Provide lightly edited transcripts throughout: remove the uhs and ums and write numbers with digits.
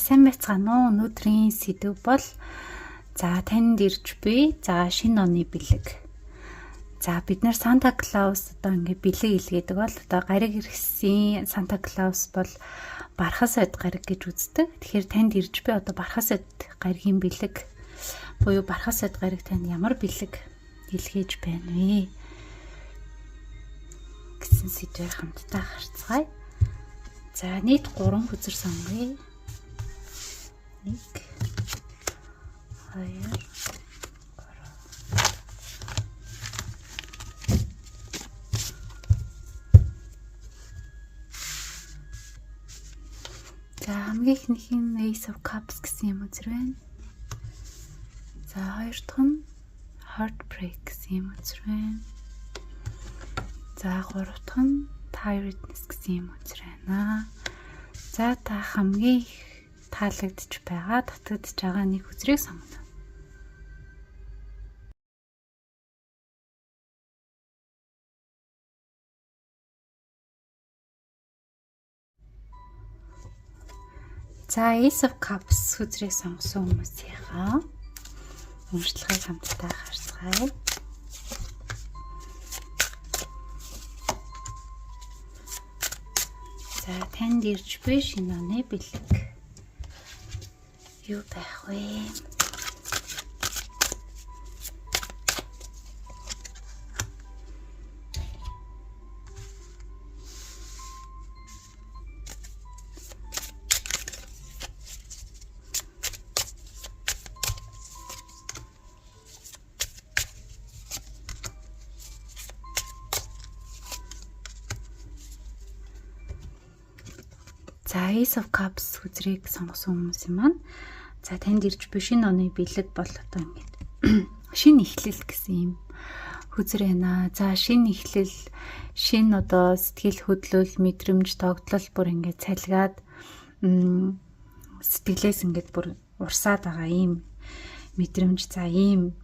сайн байцгаана уу? Өнөөдрийн сэдв бол танд ирж буй шинэ оны бэлэг. Бид нар Санта Клаус одоо ингээ бэлэг илгээдэг бол одоо гариг ирсэн Санта Клаус бол бархас ойд гариг гэж үздэг. Тэгэхээр танд ирж буй одоо бархас ойд гаригийн бэлэг буюу бархас ойд гариг танд ямар бэлэг илгээж байна вэ гэсэн сэдвээр хамтдаа харцгаая. Нийт 3 хүзэр сонгоё. 1 2 хамгийн ихнийх нь Ace of Cups гэсэн юм үзэр байна. Хоёр дахь нь Heartbreak гэсэн юм үзэр байна. Гурав дахь нь Tiredness гэсэн юм үзэр байна. Та хамгийн их таалагдж байгаа, дутагдж байгаа нэг үзрийг сонгоно. Ace of Cups үзрийг сонгосон хүмүүсийнхаа уншлагыг хамтдаа харцгаая. Танд ирж буй шинэ оны бэлэг юу байх вэ? Ace of Cups үзрийг сонгосон хүмүүс юм маань. Танд ирж буй шинэ оны бэлэг бол одоо ингээд шинэ эхлэл гэсэн юм хүзэр байна. Шинэ эхлэл, шинэ одоо сэтгэл хөдлөл, мэдрэмж, тогтлол бүр ингээд цалгаад сэтгэлээс ингээд бүр урсаад байгаа юм мэдрэмж. Ийм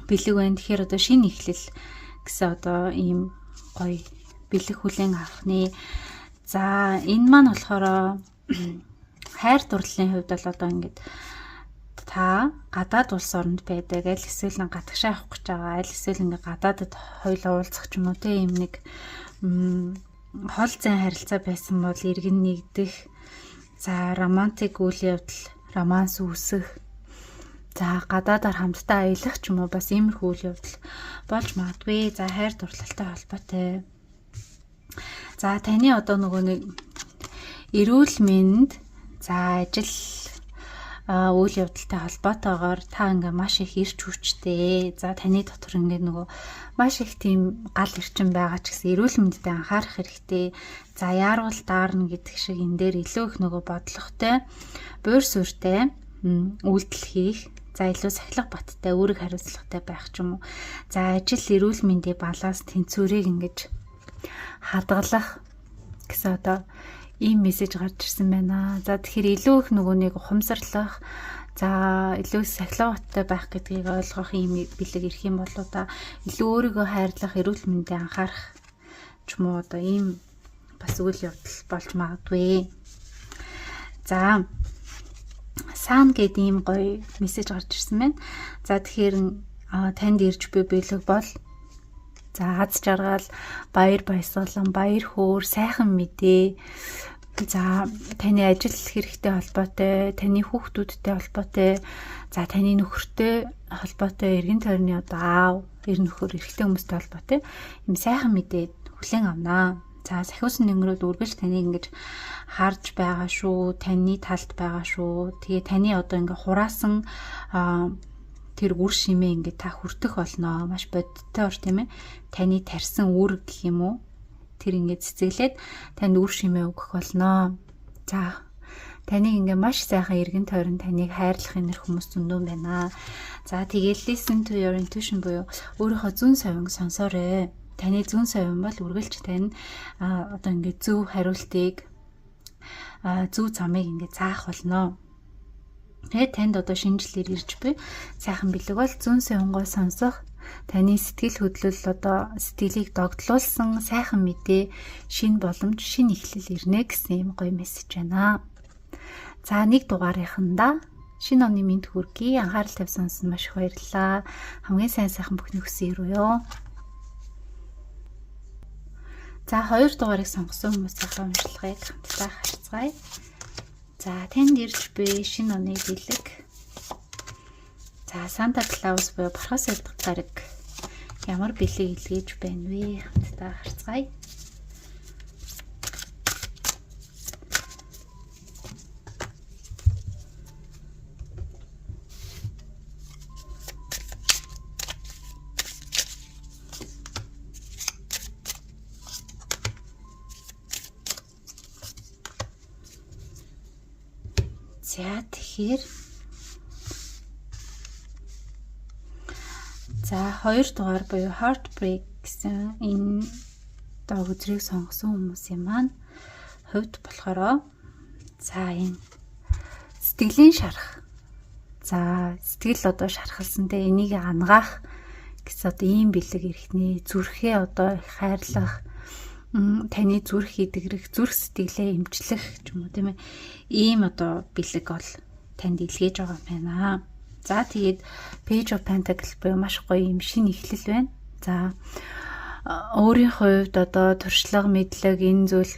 бэлэг байна. Тэгэхээр одоо шинэ эхлэл гэсэн одоо ийм гоё бэлэг хүлээн авахны. Энэ маань болохоор хайр дурлалын хувьд бол одоо ингээд та гадаад улс оронд байдаг, аль эсвэл гадагшаа авах гэж байгаа, аль эсвэл ингээд гадаадд хоёулаа уулзах ч юм уу ийм нэг хол зайн харилцаа байсан бол иргэн нэгдэх, романтик үйл явдал, романс үүсэх, гадаадаар хамтдаа аялах ч юм уу бас иймэрхүү үйл явдал болж магадгүй. Хайр дурлалтай холбоотой. Таны одоо нөгөө нэг эрүүл мэнд, ажил үйл явдалтай холбоотойгоор та ингээ маш их эрч хүчтэй. Таны дотор ингээ нөгөө маш их тийм гал эрчим байгаа ч гэсэн эрүүл мэндэд анхаарах хэрэгтэй. Яарвал даарна гэдэг шиг энэ дээр илүү их нөгөө бодлоготой, буур суурьтай үйлдэл хийх. Илүү сахилга баттай, үүрэг хариуцлагатай байх ч юм уу. Ажил эрүүл мэндийн баланс, тэнцвэрийг ингэж хадгалах гэсэн одоо ийм мессеж гарч ирсэн байна. Тэгэхээр илүү их нөгөө нэг ухамсарлах, илүү сахилга баттай байх гэдгийг ойлгох ийм бэлэг ирэх юм бол илүү өөрийгөө хайрлах, эрүүл мэндэд анхаарах ч юм уу одоо ийм бас үйл явдал болж магадгүй. Сан гэдэг ийм гоё мессеж гарч ирсэн байна. Тэгэхээр танд ирж буй бэлэг бол аз жаргал, баяр баясгалан, баяр хөөр, сайхан мэдээ. Таны ажил хэрэгтэй холбоотой, таны хүүхдүүдтэй холбоотой, таны нөхөртэй холбоотой, эргэн тойрны одоо аав, эр нөхөр, эрэгтэй хүмүүстэй холбоотой юм сайхан мэдээ хүлээн авнаа. Сахиусан нэнгэрүүд үргэлж таныг ингэж харж байгаа шүү, таны талд байгаа шүү. Тэгээ таны одоо ингээ хураасан тэр үр шимээ ингээ та хүртэх болно. Маш бодиттой ор тийм ээ. Таны тарьсан үүрэг гэх юм уу? Тэр ингээ цэцэглээд танд үр шимээ өгөх болно. Таныг ингээ маш сайхан эргэн тойрон таныг хайрлах энер хүмүүс зөндөө байна. Тэгээд listen to your intuition буюу өөрийнхөө зүүн совинг сонсоорой. Таны зүүн совин бол үргэлж тань одоо ингээ зөв хариултыг, зөв замыг ингээ заах болно. Тэгээд танд одоо шинжилээр ирж буй сайхан бэлэг бол зүүн совингоо сонсох, таны сэтгэл хөдлөл одоо сэтгэлийг догдлуулсан сайхан мэдээ, шинэ боломж, шинэ эхлэл ирнэ гэсэн юм гоё мессеж байна. За нэг дугаарынханда шинэ оны мэнд хүргэе. Анхаарал тавьсан сонсонд маш их баярлалаа. Хамгийн сайхан бүхний хүсэн өрөөё. За 2 дугаарыг сонгосон хүмүүсийн уншлагыг хамтдаа харцгаая. За танд ирж буй шинэ оны бэлэг. За Санта Клаус буюу Бурхаас илдэх гариг ямар бэлэг илгээж байна вэ? Хамтдаа харцгаая. За тэгэхээр 2 дугаар буюу Heartbreak гэсэн энэ үзрийг сонгосон хүмүүсийн маань хувьд болохоор энэ сэтгэлийн шарах. За сэтгэл шархалсантай энийг ангаах гэсэн ийм бэлэг ирэхнээ зүрхээ их хайрлах, таны зүрх идэгрэх, зүрх сэтгэлээ эмчлэх ч юм уу тийм ээ. Ийм бэлэг бол танд илгээж байгаа юм байна. За тэгээд Page of Pentacles буюу маш гоё юм шинэ эхлэл байна. За өөрийн хувьд туршлага мэдлэг энэ зүйл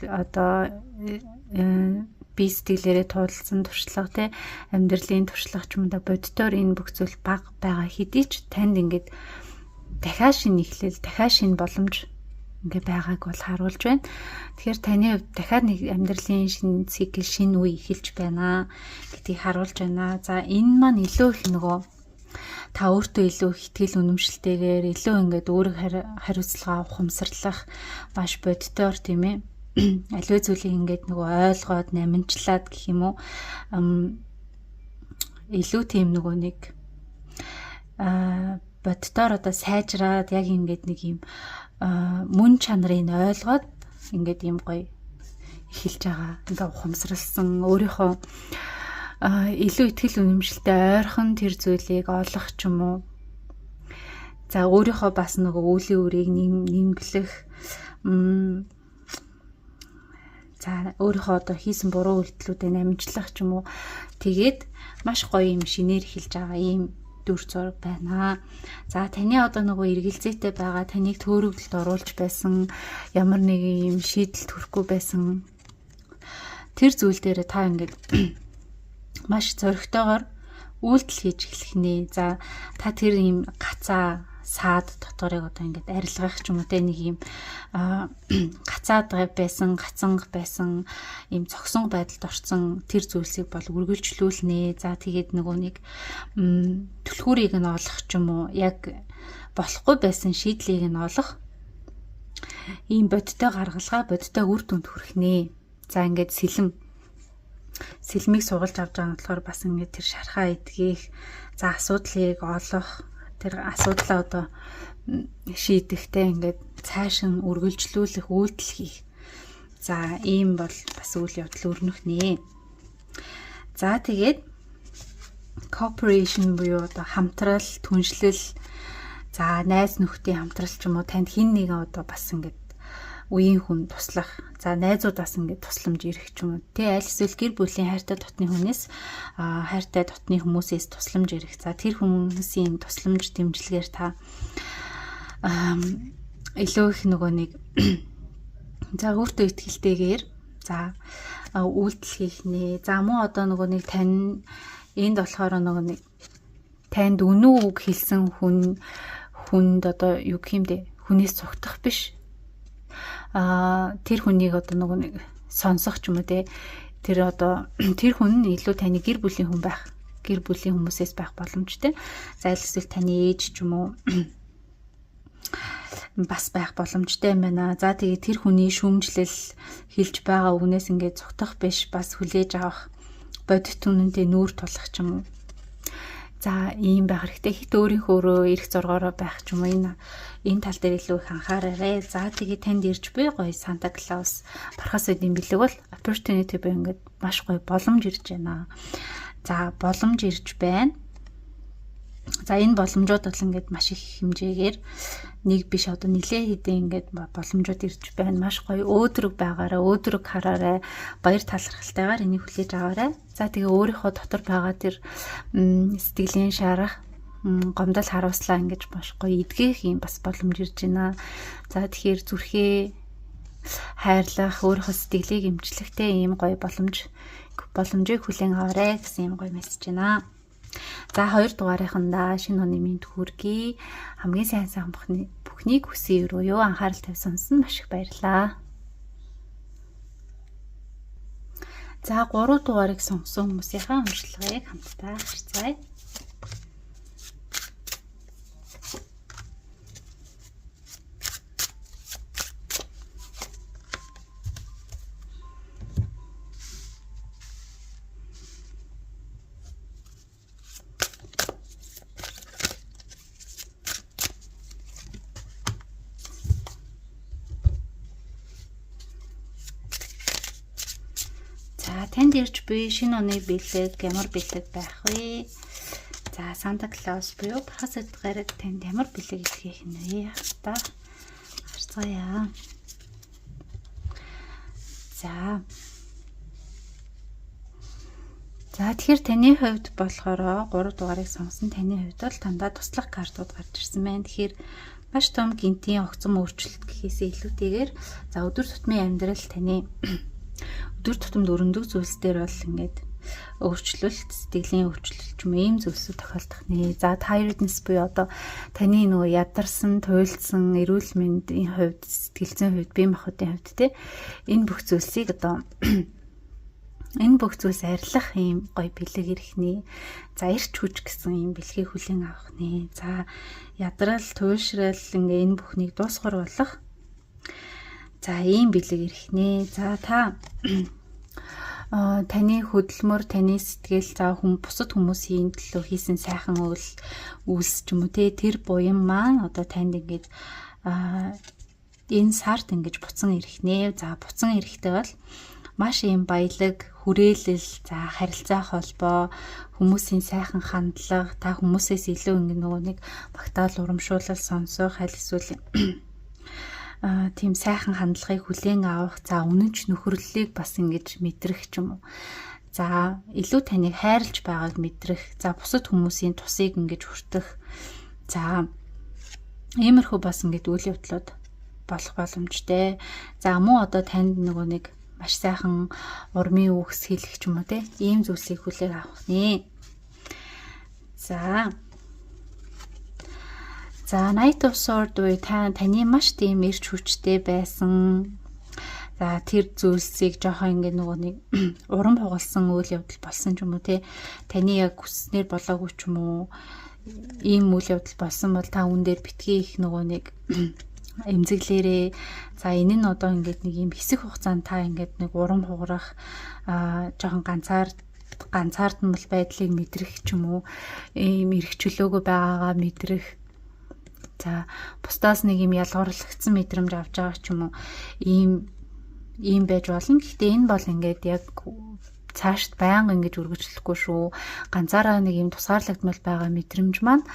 би сэтгэлээрээ туулсан туршлага те амьдралын туршлага ч юм да боддоор энэ бүх зүйл бага байгаа хэдий ч танд ингээд дахиад шинэ эхлэл, дахиад шинэ боломж ингээ байгааг бол харуулж байна. Тэгэхээр таны хувьд дахиад нэг амьдралын шинэ цикл, шинэ үе эхэлж байна гэдгийг харуулж байна. За энэ маань илүү их та өөртөө илүү ихтгэл үнэмшилтэйгээр илүү ингээд өөрийг хариуцлага ухамсарлах маш боддоор тийм ээ. Аливаа зүйлийг ингээд ойлгоод намжлаад гэх юм уу илүү тийм нэг боддоор сайжраад яг ингээд нэг юм мөн чанарыг ойлгоод ингээд юм гоё эхэлж байгаа. Ингээ ухамсарлсан өөрийнхөө илүү ихтгэл үнэмшилтэй ойрхон тэр зүйлийг олох ч юм уу. За өөрийнхөө бас үеийн үрийг нэмглэх за өөрийнхөө хийсэн буруу үйлдэлүүдээ намжлах ч юм уу. Тэгээд маш гоё юм шинээр эхэлж байгаа юм дүр зураг байна. За таны эргэлзээтэй байгаа, таныг төөрөгдөлд оруулж байсан ямар нэг юм шийдэл төрөхгүй байсан тэр зүйл дээр та ингээд маш зоригтойгоор үйлдэл хийж эхлэх нэ. За та тэр юм гацаа саад доторыг ингээд арилгах ч юм уу те нэг юм гацаад байсан, гацанг байсан ийм цогсон байдалд орсон тэр зүйлсийг бол үргэлжлүүлнэ. За тэгээд нэг түлхүүрийг нь олох ч юм уу яг болохгүй байсан шийдлийг нь олох ийм бодтой гаргалгаа, бодтой үр дүнд хүрэх нэ. За ингээд сэлмийг сугалж авч байгаа нь болохоор бас ингээд тэр шархаа эдгэх, за асуудлыг олох, тэр асуудлаа шийдэхтэй ингээд цааш нь үргэлжлүүлэх, үйлдэл хийх. За ийм бол бас үйл явдал өрнөх нэ. За тэгээд cooperation буюу хамтрал, түншлэл, за найз нөхдийн хамтрал ч юм уу танд хин нэгэн бас ингээд үеийн хүн туслах. За найзуудаас ингээд тусламж ирэх ч юм уу. Тэ аль эсвэл гэр бүлийн хайртай дотны хүнээс хайртай дотны хүмүүсээс тусламж ирэх. За тэр хүмүүсийн тусламж дэмжлэгээр та илүү их нэг за өөртөө итгэлтэйгээр за үйлдэл хийх нэ. За мөн нэг тань энд болохоор нэг танд үнэн үг хэлсэн хүнд юу гэх юм бэ? Хүнээс цугтах биш. Тэр хүнийг нэг сонсох ч юм уу те. Тэр хүн нь илүү таны гэр бүлийн хүн байх. Гэр бүлийн хүмүүсээс байх боломжтой. За эсвэл таны ээж ч юм уу бас байх боломжтой юм байна. За тэгээд тэр хүний шүүмжлэл хэлж байгаа үгнээс ингээд цугтах биш, бас хүлээж авах, бодит үнэнтэй нүүр тулах ч юм уу. За ийм байх хэрэгтэй. Хит өөрийнхөө эрх зоргоороо байх ч юм уу. Энэ тал дээр илүү их анхаараарай. За тэгээд танд ирж буй гоё Санта Клаус Бурхаас үдийн бэлэг бол opportunity буюу ингээд маш гоё боломж ирж байна. За боломж ирж байна. За энэ боломжууд бол ингээд маш их хэмжээгээр нэг биш одоо нэлээ хэдэн ингээд боломжууд ирж байна. Маш гоё өөдрөг байгаараа, өөдрөг хараарай, баяр талархалтайгаар энийг хүлээж аваарай. За тэгээ өөрийнхөө дотор байгаа тэр сэтгэлийн шарах, гомдол харуулслаа ингэж маш гоё эдгэх юм бас боломж ирж байна. За тэгэхээр зүрхээ хайрлах, өөрийнхөө сэтгэлийг эмчлэхтэй ийм гоё боломжийг хүлээн аваарай гэсэн ийм гоё мессеж байна. За 2 дугаарынхандаа шинэ оны мэнд хүргэе. Хамгийн сайн бүхнийг хүсье өрөө юу анхаарал тавьсан маш их баярлалаа. За 3 дугаарыг сонгосон хүмүүсийнхаа уншлагыг хамтдаа харцгаая. Танд ирж буй шинэ оны бэлэг ямар бэлэг байх вэ? За Санта Клаус буюу Бурхас гараг танд ямар бэлэг илгээх нь вэ? Та харцгаая. За тэгэхээр таны хувьд болохоор 3 дугаарыг сонгосон таны хувьд бол дандаа туслах картууд гарч ирсэн байна. Тэгэхээр маш том гинтийн огцом өөрчлөлт гэхээсээ илүүтэйгээр за өдөр тутмын амьдрал таны өдөр тутамд өрөндөг зүйлс дээр бол ингээд өөрчлөлт, сэтгэлийн өөрчлөлт ч юм ийм зүйлсүүд тохиолдох нэ. За tiredness буюу одоо таны нөгөө ядарсан, туйлдсан, эрүүл мэндийн хувьд, сэтгэл зүйн хувьд, бие махбодын хувьд те энэ бүх зүйлсийг одоо энэ бүх зүйлс арилгах ийм гоё бэлэг ирэх нэ. За эрч хүч гэсэн ийм бэлгийг хүлээн авах нэ. За ядрал, туйлшрал ингээ энэ бүхнийг дуусгар болох за ийм бэлэг ирэх нэ. За та таны хөдөлмөр, таны сэтгэл, за бусад хүмүүсийн төлөө хийсэн сайхан үйлс ч юм уу те тэр буян маань одоо танд ингээд энэ сард ингэж буцан ирэх нэ. За буцан ирэхтэй бол маш ийм баялаг, хүрээлэл, за харилцаа холбоо, хүмүүсийн сайхан хандлага, та хүмүүсээс илүү ингэ нөгөө нэг багтаал урамшуулал сонсох, аль эсвэл тийм сайхан хандлагыг хүлээн авах, за үнэнч нөхөрлөлийг бас ингэж мэдрэх ч юм уу. За илүү таныг хайрлж байгааг мэдрэх, за бусад хүмүүсийн тусыг ингэж хүртэх. За иймэрхүү бас ингэж үйл явдлууд болох боломжтой. За мөн одоо танд нөгөө нэг маш сайхан урмын үгс хэлэх ч юм уу те ийм зүйлсийг хүлээн авах нэ. За Knight of Swords үе таны маш тийм эрч хүчтэй байсан. За тэр зүйлсийг жоохон ингэ нөгөө нэг урам хугалсан үйл явдал болсон ч юм уу те таны яг хүснээр болоогүй ч юм уу ийм үйл явдал болсон бол та үн дээр битгий их нөгөө нэг эмзэглээрээ. За энэ нь одоо ингээд нэг юм хэсэг хугацаанд та ингээд нэг урам хугарах жоохон ганцаардмал байдлыг мэдрэх ч юм уу ийм эрх чөлөөгөө байгаагаа мэдрэх. За бусдаас нэг юм ялгуурлагдсан мэдрэмж авч байгаа ч юм уу ийм байж болно. Гэхдээ энэ бол ингээд яг цаашд байнга ингэж үргэлжлэхгүй шүү. Ганцаараа нэг юм тусгаарлагдмал байгаа мэдрэмж маань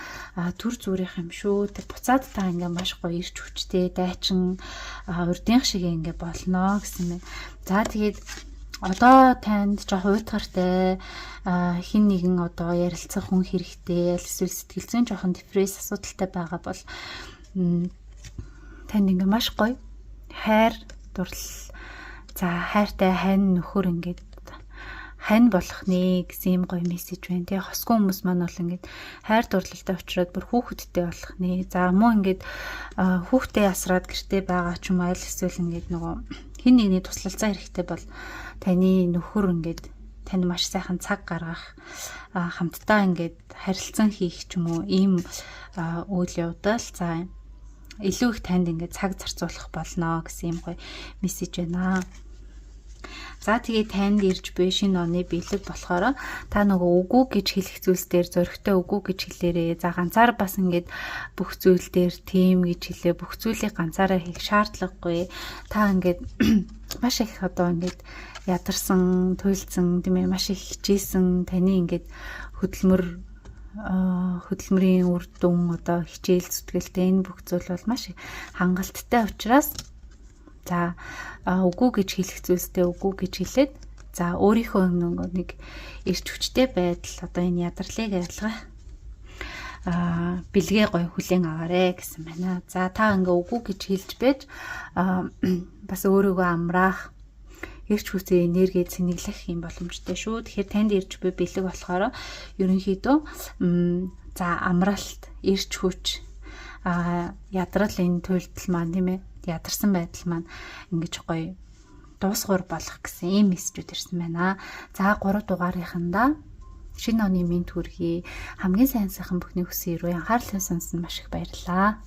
төр зүрийнх юм шүү. Тэг буцаад та ингээ маш гоё ирч хүчтэй, дайчин урдынх шиг ингээ болно гэсэн мэн. За тэгээд одоо танд жоох уйтгартай хин нэгэн одоо ярилцах хүн хэрэгтэй, эсвэл сэтгэл зүйн жоохон депресс асуудалтай байгаа бол танд ингээ маш гоё хайр дурлал, за хайртай хань нөхөр ингээд хань болох нэ гэсэн юм гоё мессеж байна. Тэгээ хосгүй хүмүүс маань бол ингээд хайр дурлалтай учраас бүр хүүхэдтэй болох нэ. За мөн ингээд хүүхдээ асраад гэртээ байгаа ч юм айл эсвэл ингээд нөгөө хин нэгний туслалцаа хэрэгтэй бол таны нөхөр ингээд танд маш сайхан цаг гаргах, хамтдаа ингээд харилцан хийх ч юм уу ийм үйл явдал за илүү их танд ингээд цаг зарцуулах болно гэсэн юм гоё мессеж байна. За тэгээ танд ирж буй шинэ оны бэлэг болохоор та нөгөө үгүй гэж хэлэх зүйлс дээр зөрөгтэй үгүй гэж хэлээрээ. За ганцаар бас ингээд бүх зүйл дээр тийм гэж хэлээ. Бүх зүйлийг ганцаараа хийх шаардлагагүй. Та ингээд маш их одоо ингээд ядарсан, туйлдсан тийм ээ маш их хичээсэн таны ингээд хөдөлмөр хөдөлмөрийн үр дүн одоо хичээл зүтгэлтэй энэ бүх зүйл бол маш хангалттай учраас за үгүй гэж хэлэх зүйлстэй үгүй гэж хэлээд за өөрийнхөө нэг эрч хүчтэй байдал одоо энэ ядралыг ялгах бэлгээ гоё хүлээн аваарэ гэсэн байна. За та ингээ үгүй гэж хэлж байж бас өөрийгөө амраах эрч хүчтэй энерги цэнэглэх юм боломжтой шүү. Тэгэхээр танд эрч буй бэлэг болохоор ерөнхийдөө за амралт, эрч хүч, ядрал энэ туйлдал маань тийм ээ. Ядарсан байдал маань ингэж гоё дуусгуур болох гэсэн ийм мессежүүд ирсэн байна. За 3 дугаарынхандаа шинэ оны мэд хүргэе. Хамгийн сайн сайхан бүхний хүсье рүү анхаарал сонсон маш их баярлалаа.